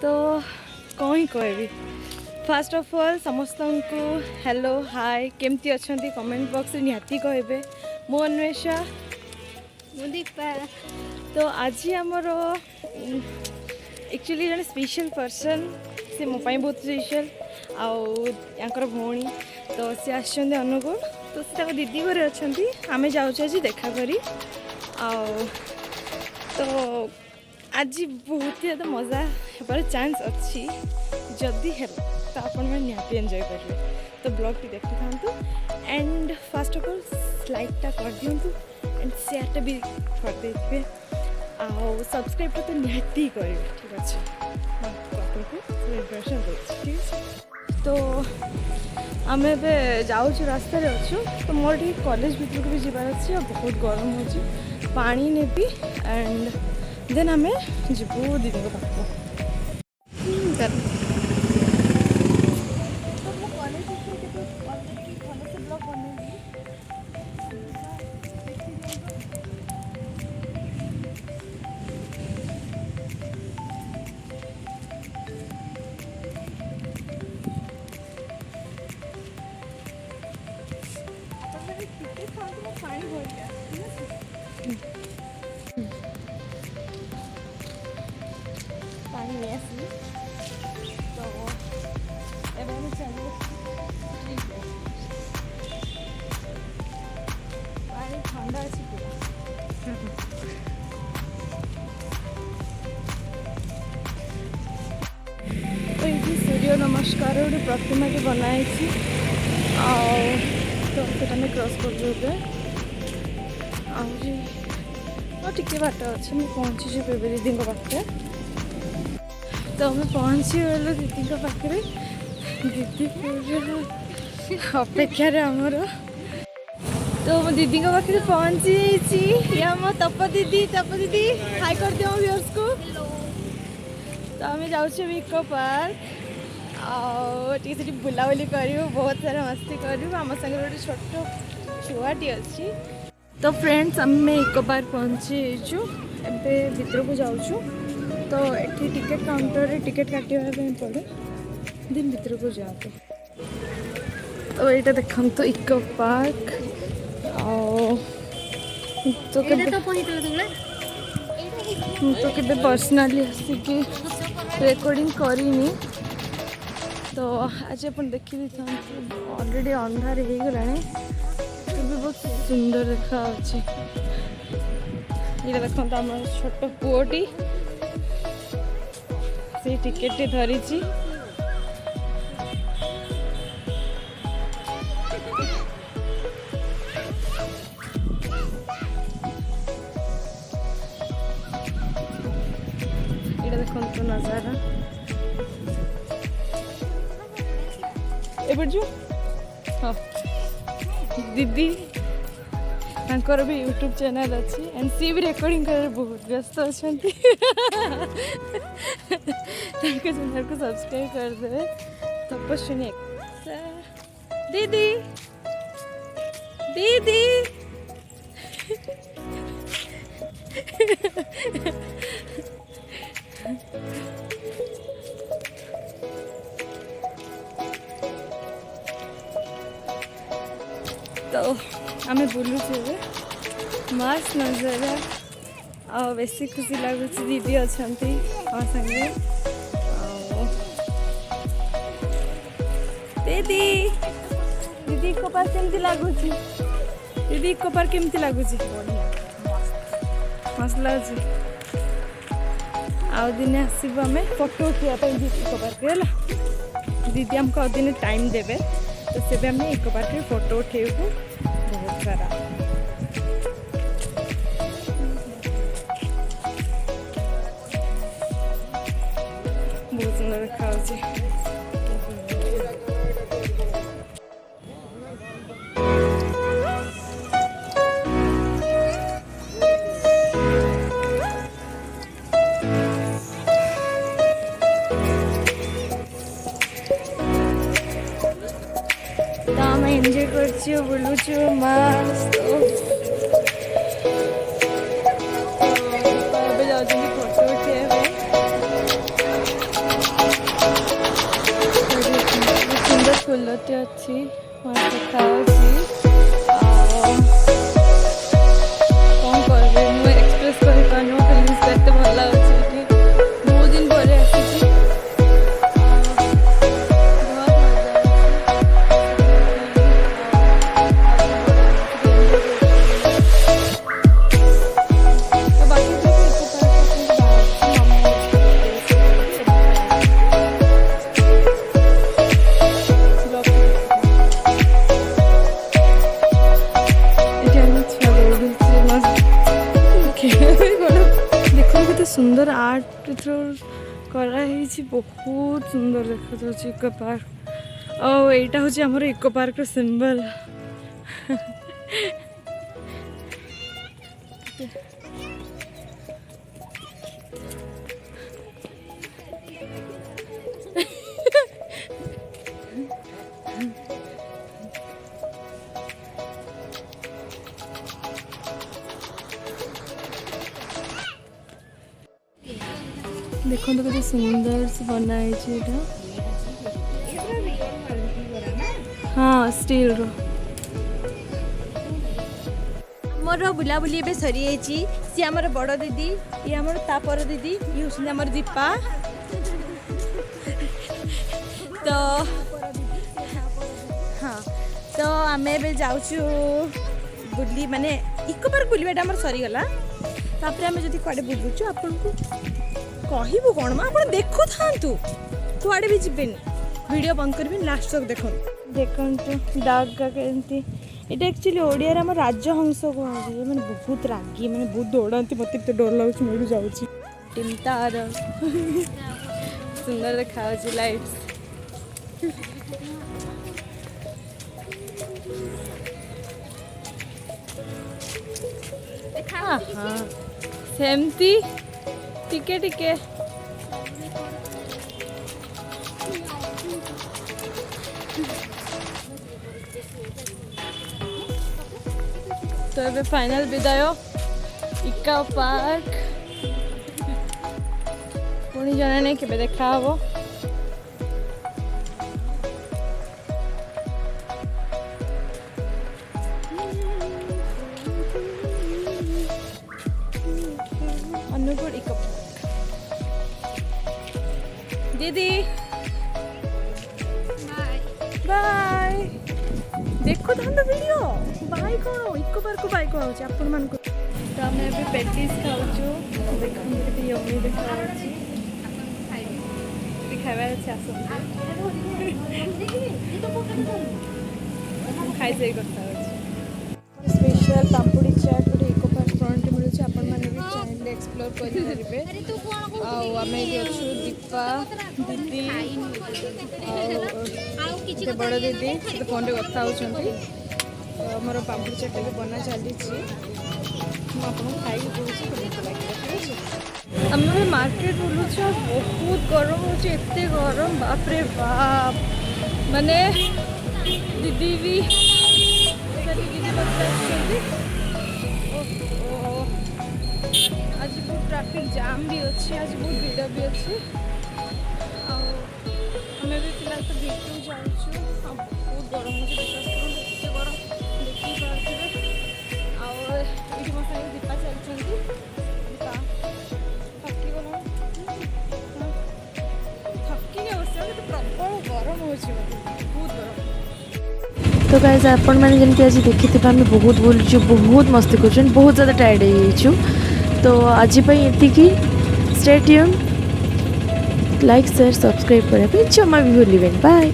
तो कौन ही कहबी फास्ट ऑफ ऑल समस्त को हेलो हाय केमती अच्छा कमेंट बॉक्स निहाती कहबे मो अन्वेषा दीपा तो आज आमर एक्चुअली जन स्पेशल पर्सन से मो बहुत स्पेशल आर भौणी तो सी आसुँच अनुगुल तो से दीदी घरे अच्छा आम जाऊँ आज देखा करी तो आज बहुत ही ज़्यादा मजा होबार चांस अच्छी जदि है तो आपण मैंने निहाती एंजॉय करेंगे तो ब्लॉग टी देखी था एंड फास्ट ऑफ ऑल लाइकटा कर दिंतु एंड शेयरटा भी कर दे सब्सक्राइब तो निहाती करेंगे ठीक अच्छे इनफर्मेशन ठीक है तो आम ए जाऊँ रास्त अच्छु तो मोर टी कॉलेज भीतर को भी जबार अच्छे और बहुत गरम हो पानी नेबी एंड देन आम जीवु दीदी पाख पानी नहीं आसी तो एवं चलो पानी ठंडा अच्छी पूरा तो ये सूर्य नमस्कार गोटे प्रतिमा बनाई तो क्रॉस कर टे बाट अच्छे मुझे पहुँची दीदी पाखे तो मैं पहुँची गलु दीदी पाखे दीदी पूरा अपेक्षार आमर तो मो दीदी पाखे पहुँची या मो तप दीदी हाई कर दियो व्यूअर्स को तो आम जाऊँ इको पार्क आगे बुलाबुली करूँ बहुत सारा मस्ती करूँ आम संगे गोटे छोट छुआटी अच्छी तो फ्रेंड्स आम इको पार्क पहुँचीचु एवं भीतर को जाऊँ तो ये टिकेट काउंटर रे टिकेट काटे पड़े दिन भीतर को जाते तो यहाँ देखो तो इको पार्क तो के पर्सनाली आसिक रेकर्डिंग करनी तो आज आप देखी ऑलरेडी अंधार हो गला भी बहुत सुंदर देखा ये देखो तो आम छोट पुओटी से टिकेट धरी देखो तो नजारा एपट जो हाँ दीदी तांकर भी यूट्यूब चैनल अच्छी एंड सी भी रेकर्डिंग कर बहुत व्यस्त अच्छा चैनल को सब्सक्राइब कर दे तपस्विनी दीदी दीदी तो आम बुलूँ मस्त नजर बेसी खुशी लगुच दीदी अच्छा संगे दीदी दीदी इको पार्क केमती लगुच दीदी इको पार्क केमती लगुच मस्त लगुच आउ दिन आसबू आम फोटो उठाई इको पार्क है दीदी आमको दिन टाइम देवे तो से आम इको पार्क में फोटो उठेबू बहुत सारा बहुत सुंदर देखा एंजॉय कर बुलूचु मस्त फोटो उठे ଫୁଲଟି ଅଛି ମୋତେ ଦେଖାଯାଉଛି। କ'ଣ କରିବି ମୁଁ ଏକ୍ସପ୍ରେସ୍ କରିପାରୁନି ମୋ ଫିଲିଂସ୍ ଏତେ ଭଲ ଲାଗୁଛି ଏଠି ବହୁତ ଦିନ ପରେ ଆସିଛି। सुंदर आर्ट थ्रू कराई बहुत सुंदर देखा इको पार्क और यहाँ हूँ आम इको पार्क सिंबल। देखो तो कितने सुंदर से बनाई हाँ स्टील रो मोर बुलाबुली ए सरी सी आमर बड़ दीदी ये आमर तापर दीदी ये हूँ आमर दीपा तो हाँ तो आम ए जाऊँ बुली माने इको पार्क बुलवाटा आमर सरीगला तापर आम जब कड़े बुलुचु आपन को कहबू कौन आप देखु था कुआड़े भी जीवेनि वीडियो बंद करें लास्ट तक देखो देखो दागा केमती ये एक्चुअली ओडिया आम राजहंस कहुए मैंने बहुत रागी मैंने बहुत दौड़ाती मत तो डर लगुच मुझे जाऊँगी टीम तार सुंदर देखा लाइट्स हाँ सेमती टिके टिके तो ये फाइनल विदाय इको पार्क पुणी जाना नहीं केबे देखा हबो। अनुगुण इको दीदी बाय देखो तो वीडियो बाय कौन इको पार्क बाय कौन आपण मान को तो हमें अभी पेटिस खाऊछु देखो केते यम्मी देखा खाइबा अच्छा खाई से करता स्पेशल पापड़ी चाट गोटे इको पार्क फ्रंट मिलूँ आपण मैंने भी चाहे एक्सप्लोर करेंगे आम ये अच्छु दीपा दीदी और बड़ दीदी तो फोन रे कथा होती तो आमर पापड़ी चाट भी बना चली खाई आम मार्केट बुलूँ बहुत गरम होते गरम बाप रे बाप माने दीदी भी आज बहुत ट्रैफिक जाम भी अच्छी आज बहुत भीड़ भी अच्छी आम भी फिलहाल तो भीतर जाऊँ बहुत गरम होते गरम देखी पारे आईटी मो साथ दीपा चलती दीपा थकी गला थकी बस प्रबल गरम हो बहुत गरम। तो गाइस आपण मैंने जमी आज देखी आम बहुत बुलूँ बहुत मस्ती कर बहुत ज़्यादा टायर्ड हो तो आज ये stay tune like share subscribe करने जमा भी भूलें बाय।